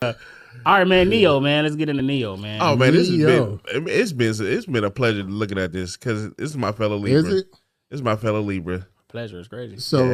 All right, man. Neo, man. Let's get into Neo, man. Oh man, it's been a pleasure looking at this because this is my fellow Libra. Is it? This is my fellow Libra. Pleasure is crazy. So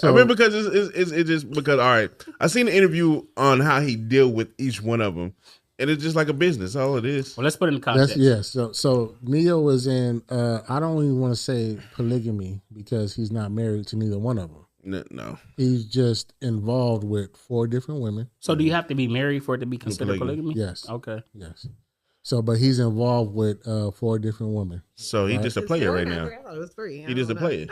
I mean because it's just because all right. I seen an interview on how he deal with each one of them, and it's just like a business. All it is. Well, let's put it in context. So Neo is in. I don't even want to say polygamy because he's not married to neither one of them. No. He's just involved with 4 different women. So do you have to be married for it to be considered polygamy? Yes. Okay. Yes. So, but he's involved with 4 different women. So he's just a player right now. I thought it was 3. He just a player.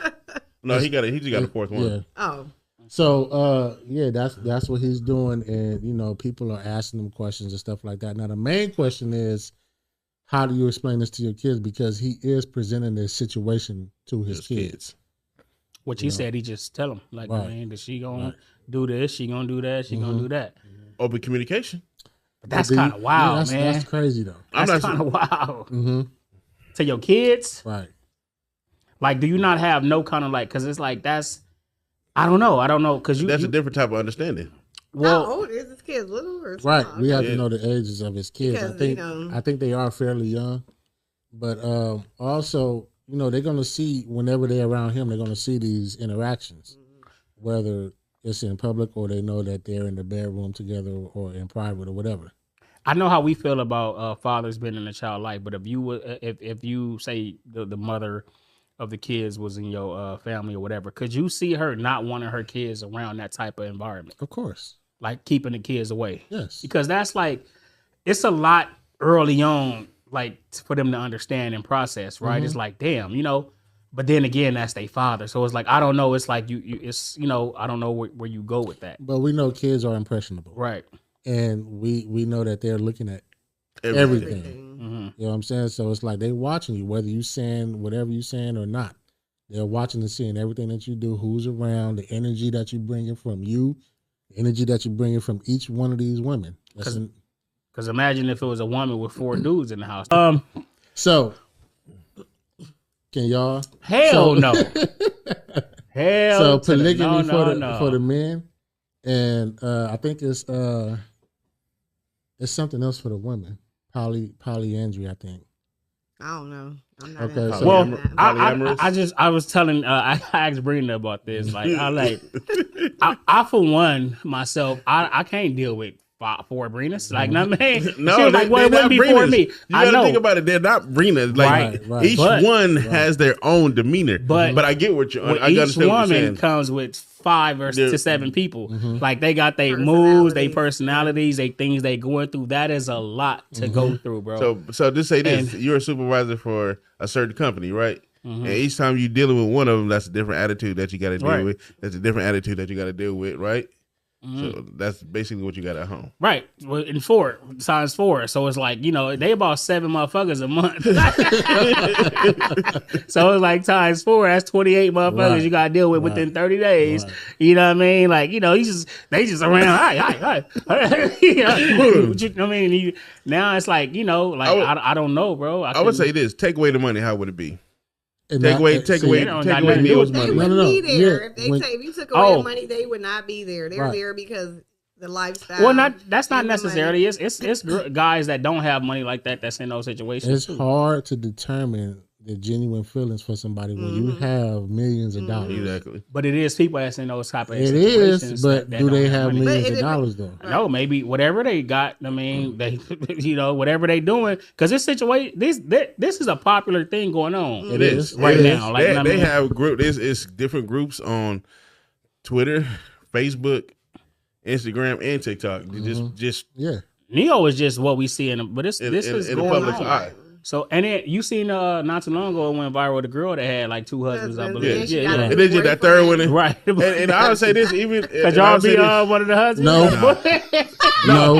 No, he just got a 4th one. Yeah. Oh. So that's what he's doing, and people are asking him questions and stuff like that. Now the main question is, how do you explain this to your kids? Because he is presenting this situation to his kids. Which he said he just tell him, like, right. man, that she gonna do this, she gonna do that, she gonna do that. Open communication. But that's kind of wild, man. That's crazy though. That's kind of wild. To your kids, right? Like, do you not have no kind of like? Because it's like I don't know, because that's a different type of understanding. Well, how old is his kids? Little or small? Right? We have to know the ages of his kids. Because, I think they are fairly young, but also. They're going to see, whenever they're around him, they're going to see these interactions, whether it's in public or they know that they're in the bedroom together or in private or whatever. I know how we feel about fathers being in a child life, but if you say the mother of the kids was in your family or whatever, could you see her not wanting her kids around that type of environment? Of course. Like keeping the kids away. Yes. Because that's like, it's a lot early on, like for them to understand and process, right? It's like, damn, but then again, that's their father. So it's like, I don't know. It's like it's, I don't know where you go with that. But we know kids are impressionable. Right. And we know that they're looking at everything. You know what I'm saying? So it's like they watching you, whether you saying whatever you saying or not. They're watching and seeing everything that you do, who's around, the energy that you bringing from you, the energy that you bringing from each one of these women. Because imagine if it was a woman with 4 dudes in the house. So, can y'all? Hell no. Hell so polygamy no. for the men, and I think it's something else for the women. Polyandry, I think. I don't know. I'm not okay. So well, I was telling I asked Brenda about this. Like I for one myself, I can't deal with 4 Brinas. Like, no, man. No, she was like, well, it wouldn't be for me. You gotta think about it. They're not Brinas. Like, right. Each one has their own demeanor. But I get what you're. I each woman comes with 5 to 7 people. Like, they got their moods, their personalities, they things they going through. That is a lot to go through, bro. So just say this: you're a supervisor for a certain company, right? And each time you're dealing with one of them, that's a different attitude that you got to deal with. That's a different attitude that you got to deal with, right? So that's basically what you got at home. Right. Well, in 4 times 4. So it's like, they about 7 motherfuckers a month. So it's like times 4, that's 28 motherfuckers you got to deal with within 30 days. Right. You know what I mean? Like, they just around. Hi. I mean, now it's like, I don't know, bro. I would say this: take away the money. How would it be? Take away Neil's money. They wouldn't be there. If you took away the money, they would not be there. They're there because the lifestyle. Well, that's not necessarily. It's guys that don't have money like that that's in those situations. It's hard to determine the genuine feelings for somebody when you have millions of dollars. Exactly. But it is people that's in those type of situations. It is, but do they have millions of dollars though? No, maybe whatever they got. I mean, they, whatever they doing, because this situation, this is a popular thing going on. It is right now. Like they have group. It's different groups on Twitter, Facebook, Instagram, and TikTok. Just Neo is just what we see but this is in going the public's on. eye. So, and then you seen not too long ago it went viral, the girl that had like 2 husbands, I believe. Yeah. And they did that third one. Right. And I would say this, even... Could y'all be one of the husbands? No.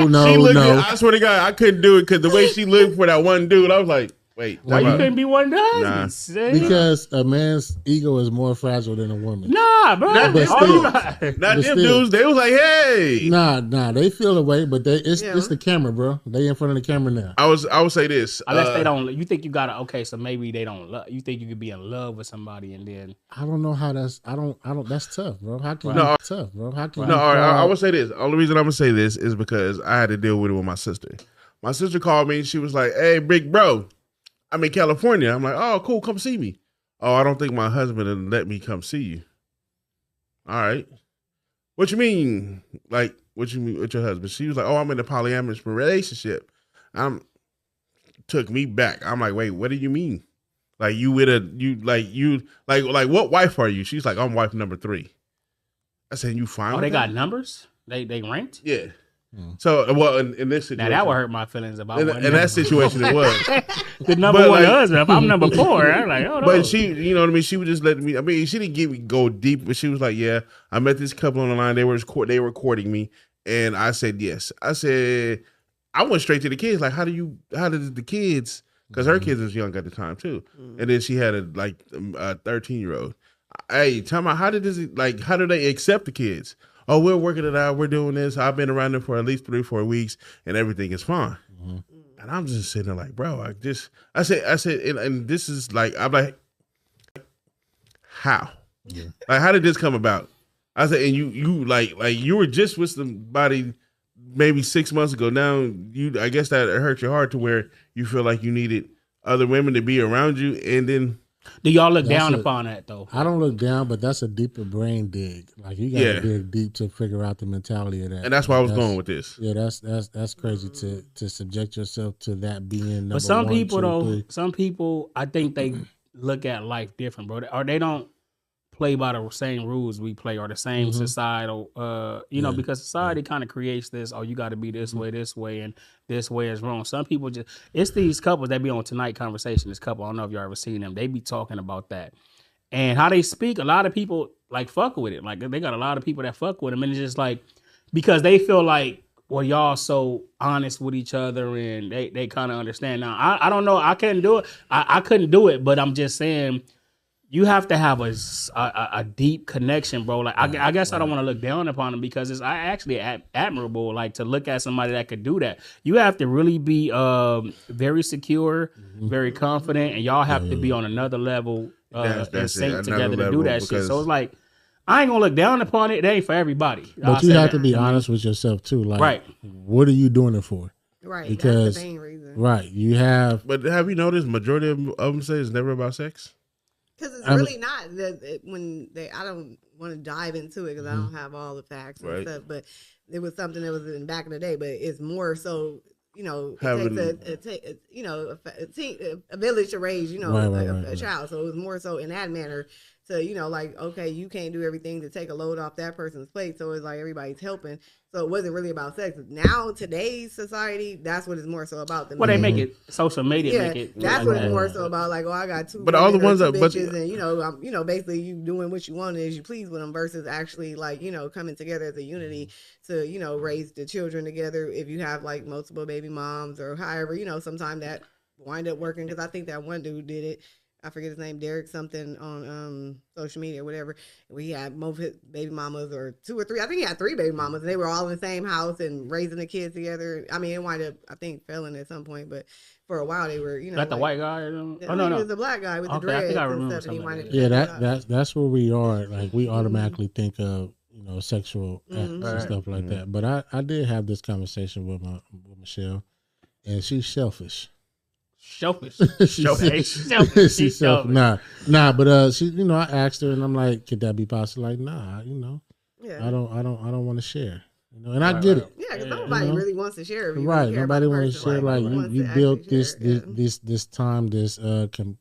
I swear to God, I couldn't do it because the way she looked for that one dude, I was like... Wait, Why you couldn't be one of the husbands? Nah. Because a man's ego is more fragile than a woman. Nah, bro. Not them dudes. They was like, hey. Nah, they feel the way, but it's the camera, bro. They in front of the camera now. I would say this. Unless they don't, you think you gotta, okay, so maybe they don't love, you think you could be in love with somebody and then. I don't know how that's, that's tough, bro. How can tough, bro? How can I would say this. The only reason I'm gonna say this is because I had to deal with it with my sister. My sister called me and she was like, hey, big bro, I'm in California. I'm like, oh, cool, come see me. Oh, I don't think my husband will let me come see you. All right. What you mean? Like, what you mean with your husband? She was like, oh, I'm in a polyamorous relationship. Took me back. I'm like, wait, what do you mean? Like what wife are you? She's like, I'm wife number 3. I said, you fine? Oh, with they that? got numbers? They ranked? Yeah. So, well, in this situation, now that would hurt my feelings about in that situation. It was the number one husband. If I'm number 4, I'm like, oh no. But she, you know what I mean. She would just let me. I mean, she didn't give me go deep, but she was like, "Yeah, I met this couple on the line. They were courting me, and I said yes. I said I went straight to the kids. Like, how did the kids? Because her kids was young at the time too, and then she had a 13-year-old. Hey, tell me, how do they accept the kids? Oh, we're working it out. We're doing this. I've been around them for at least 3-4 weeks, and everything is fine. Mm-hmm. And I'm just sitting there like, bro, I said, and this is like, I'm like, how? Yeah. Like, how did this come about? I said, and you like you were just with somebody maybe 6 months ago. Now I guess that hurt your heart to where you feel like you needed other women to be around you, and then. Do y'all look down upon that though? I don't look down, but that's a deeper brain dig. Like you gotta dig deep to figure out the mentality of that. And that's why I was going with this. Yeah, that's crazy to subject yourself to that being number 1, But some 2, people though, 3. some people I think they look at life different, bro. Or they don't play by the same rules we play or the same societal because society kind of creates this, oh, you got to be this way and this way is wrong. Some people just, it's these couples that be on Tonight Conversation, this couple, I don't know if y'all ever seen them, they be talking about that and how they speak. A lot of people like fuck with it, like they got a lot of people that fuck with them, and it's just like because they feel like, well, y'all so honest with each other and they kind of understand. Now I don't know, I couldn't do it, I couldn't do it, but I'm just saying you have to have a deep connection, bro. Like I guess I don't want to look down upon them because it's actually admirable, like to look at somebody that could do that. You have to really be very secure, very confident, and y'all have to be on another level and sync together to do that shit. So it's like I ain't gonna look down upon it. It ain't for everybody. But you have to be honest with yourself too. Like, what are you doing it for? Right, because that's the main reason. Right, you have. But have you noticed majority of them say it's never about sex? Because it's really not. I don't want to dive into it because I don't have all the facts and stuff. But it was something that was in back in the day. But it's more so, it takes a village to raise, a child. So it was more so in that manner. So, okay, you can't do everything to take a load off that person's plate. So it's like everybody's helping. So it wasn't really about sex. Now, today's society, that's what it's more so about. They make it, social media make it. That's what it's more so about. Like, I got 2 but all the ones that, bitches and, basically you doing what you want as you please with them versus actually, coming together as a unity to, raise the children together. If you have, multiple baby moms or however, sometimes that wind up working. Because I think that one dude did it. I forget his name, Derek something on social media or whatever. We had both his baby mamas or 2 or 3. I think he had 3 baby mamas and they were all in the same house and raising the kids together. I mean, it wound up, I think, failing at some point, but for a while they were, That the white guy? No. He was the black guy with the dreads. I think I remember something. That's where we are. Like, we automatically think of, sexual acts and stuff like that. But I did have this conversation with Michelle, and she's selfish. Selfish. She's selfish. Nah. But she, I asked her, and I'm like, could that be possible? Like, nah, I don't want to share. And I get it. Yeah, because nobody really wants to share. Right, nobody wants to share. Like you built this time, this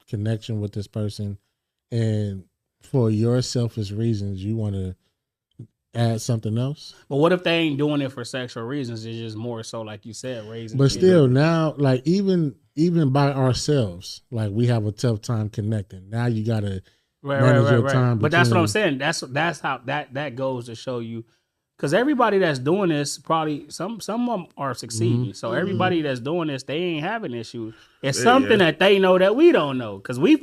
connection with this person, and for your selfish reasons, you want to add something else. But what if they ain't doing it for sexual reasons? It's just more so, like you said, raising. But still, now, like even by ourselves, like we have a tough time connecting. Now you gotta manage your time. But that's what I'm saying. That's how that goes to show you Because everybody that's doing this, probably some of them are succeeding. So everybody that's doing this, they ain't having issues. It's something that they know that we don't know. Because we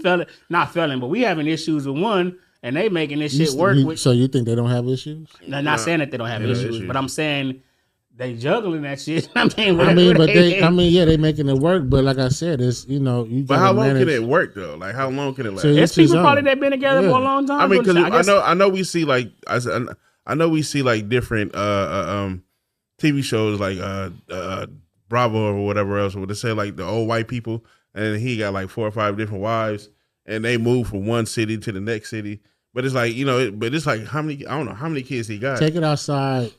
not feeling, but we having issues with one, and they making this shit work. So you think they don't have issues? No, not saying that they don't have issues, but I'm saying they juggling that shit. They making it work. But like I said, it's But how long can it work though? Like how long can it last? It's people probably that been together for a long time. I mean, because I know we see like I know we see like different TV shows like Bravo or whatever else where they say like the old white people and he got like 4 or 5 different wives and they move from one city to the next city. But it's like, but it's like I don't know how many kids he got. Take it outside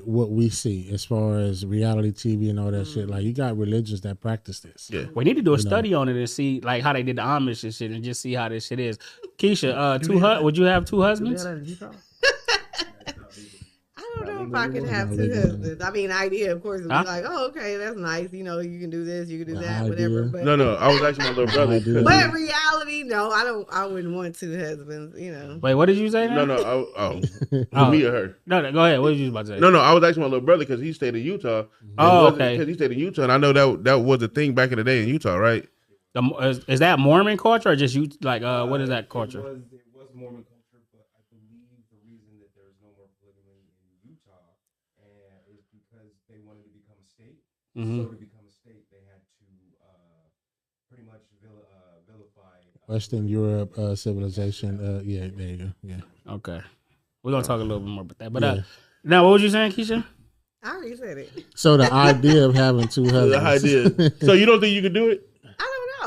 what we see as far as reality TV and all that shit. Like you got religions that practice this. Yeah. We need to do a study on it and see like how they did the Amish and shit and just see how this shit is. Keisha, would you have 2 husbands? I don't know if I could have 2 husbands. I mean, idea, of course, would be like, oh, okay, that's nice. You can do this, you can do that, whatever. But no, I was asking my little brother. But in reality, no, I wouldn't want 2 husbands. Wait, what did you say? Now? No. Me or her? No, go ahead. What did you about to say? No, I was asking my little brother because he stayed in Utah. Okay. Because he stayed in Utah, and I know that was a thing back in the day in Utah, right? Is that Mormon culture or just you? Like, what is that culture? It was Mormon culture, but I believe the reason that there's no more polygamy in Utah is because they wanted to become a state. So to become a state, they had to pretty much vilify Western Europe civilization. Yeah, there you go. Yeah. Okay, we're gonna talk a little bit more about that. But now, what was you saying, Keisha? I already said it. So the idea of having 2 husbands. The idea. So you don't think you could do it?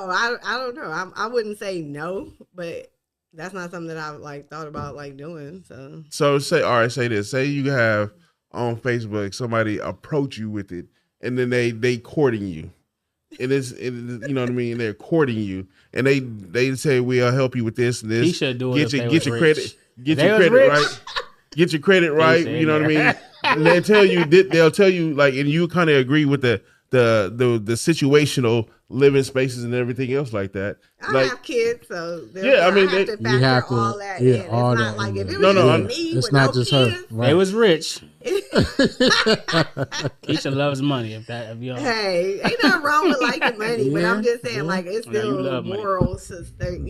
I don't know. I wouldn't say no, but that's not something that I've like thought about like doing. So say this. Say you have on Facebook somebody approach you with it, and then they courting you, and you know what I mean. They're courting you, and they say we'll help you with this and this. He should do it. Get your credit right. Get your credit right. You know what I mean. And they'll tell you like, and you kind of agree with the situational living spaces and everything else like that. I have kids, so I mean, I have to factor all that in. It's all not that like if it No, was me it's with not no just kids, her. Right. They was rich. Keisha loves money. If you Hey, ain't nothing wrong with liking money, but I'm just saying, like, it's you still love money. morals to certain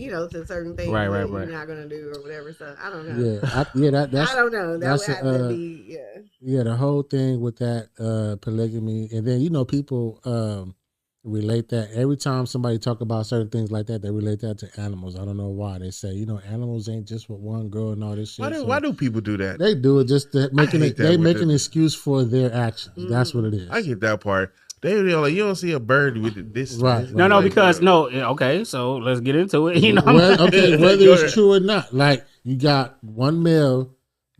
things Right. you're not gonna do or whatever. So I don't know. That's I don't know. That would have to be the whole thing with that polygamy, and then people relate that every time somebody talk about certain things like that, they relate that to animals. I don't know why. They say animals ain't just with one girl and all this shit. Why do people do that? They do it just to make an excuse for their actions. That's what it is. I get that part. They like, you don't see a bird with this. Right. No, because okay, so let's get into it. Whether it's true or not, like you got one male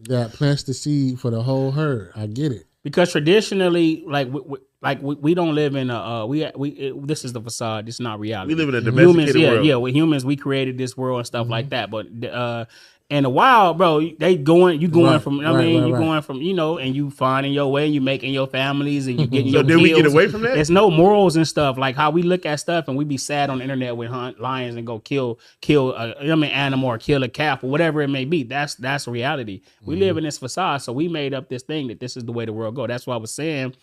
that plants the seed for the whole herd. I get it. Because traditionally, we don't live in this is the facade. This is not reality. We live in a domesticated world. Yeah, with humans, we created this world and stuff like that. But in the wild, bro, you going from. Going from and you finding your way, and you making your families, and you getting your. So did we get away from that? There's no morals and stuff like how we look at stuff, and we be sad on the internet with hunt lions and go kill an animal or kill a calf or whatever it may be. That's reality. We live in this facade, so we made up this thing that this is the way the world go. That's why I was saying.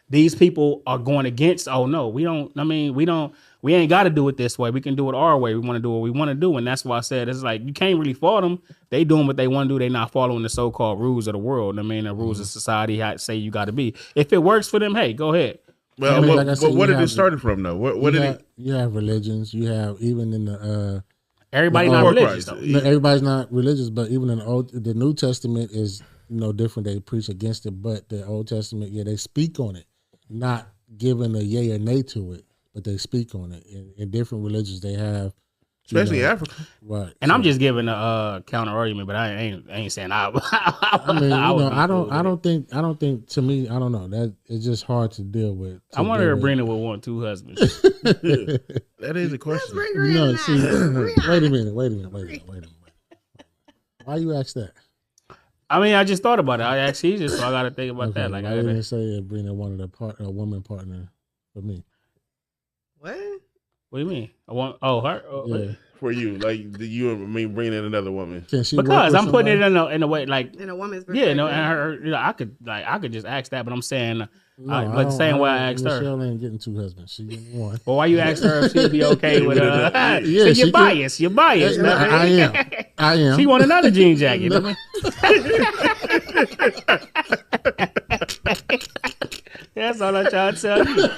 These people are going against. Oh no, we don't. I mean, we ain't got to do it this way. We can do it our way. We want to do what we want to do, and that's why I said it's like you can't really fault them. They doing what they want to do. They not following the so-called rules of the world. I mean, the rules of society say you got to be. If it works for them, hey, go ahead. Well, what did it start from though? What did it? You have religions. You have even in the everybody's not religious. Though. Everybody's not religious, but even in the New Testament is different. They preach against it, but the Old Testament, they speak on it. Not giving a yay or nay to it, but they speak on it. In different religions, they have, especially Africa, right? And I'm just giving a counter argument, but I ain't saying I mean, I don't think. To me, I don't know. That it's just hard to deal with. I want her to bring it with 1, 2 husbands. That is a question. Wait a minute. Why you ask that? I mean, I just thought about it. I asked Jesus, so I got to think about that. Like, I didn't say bring a woman partner for me. What? What do you mean? I want her. for you? Like you bringing in another woman? Can she because I'm putting it in a way like in a woman's perspective. yeah, no, and her, you know, I could just ask that, but I'm saying No, like the same way I asked her. Michelle ain't getting two husbands. She getting one. Well, why you asked her if she'd be okay with Yeah, see, she you're biased. You're biased. I am. She want another jean jacket. That's all I'm trying to tell you.